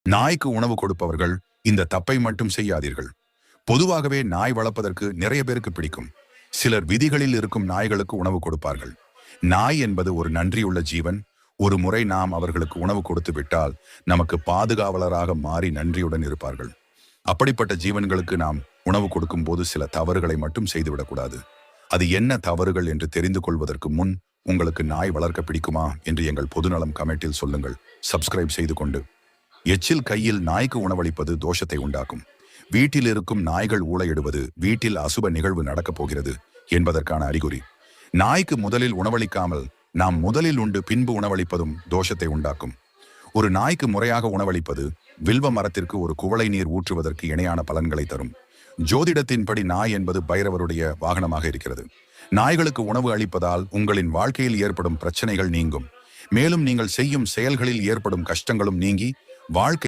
நாய்க்கு உணவு கொடுப்பவர்கள் இந்த தப்பை மட்டும் செய்யாதீர்கள். பொதுவாகவே நாய் வளர்ப்பதற்கு நிறைய பேருக்கு பிடிக்கும். சிலர் விதிகளில் இருக்கும் நாய்களுக்கு உணவு கொடுப்பார்கள். நாய் என்பது ஒரு நன்றியுள்ள ஜீவன். ஒரு முறை நாம் அவர்களுக்கு உணவு கொடுத்து விட்டால் நமக்கு பாதுகாவலராக மாறி நன்றியுடன் இருப்பார்கள். அப்படிப்பட்ட ஜீவன்களுக்கு நாம் உணவு கொடுக்கும் போது சில தவறுகளை மட்டும் செய்துவிடக்கூடாது. அது என்ன தவறுகள் என்று தெரிந்து கொள்வதற்கு முன் உங்களுக்கு நாய் வளர்க்க பிடிக்குமா என்று எங்கள் பொதுநலம் கமெண்டில் சொல்லுங்கள். சப்ஸ்கிரைப் செய்து கொண்டு. எச்சில் கையில் நாய்க்கு உணவளிப்பது தோஷத்தை உண்டாக்கும். வீட்டில் இருக்கும் நாய்கள் ஊளையிடுவது வீட்டில் அசுப நிகழ்வு நடக்கப் போகிறது என்பதற்கான அறிகுறி. நாய்க்கு முதலில் உணவளிக்காமல் நாம் முதலில் உண்டு பின்பு உணவளிப்பதும் தோஷத்தை உண்டாக்கும். ஒரு நாய்க்கு முறையாக உணவளிப்பது வில்வ மரத்திற்கு ஒரு குவளை நீர் ஊற்றுவதற்கு இணையான பலன்களை தரும். ஜோதிடத்தின்படி நாய் என்பது பைரவருடைய வாகனமாக இருக்கிறது. நாய்களுக்கு உணவு அளிப்பதால் உங்களின் வாழ்க்கையில் ஏற்படும் பிரச்சனைகள் நீங்கும். மேலும் நீங்கள் செய்யும் செயல்களில் ஏற்படும் கஷ்டங்களும் நீங்கி வாழ்க்கை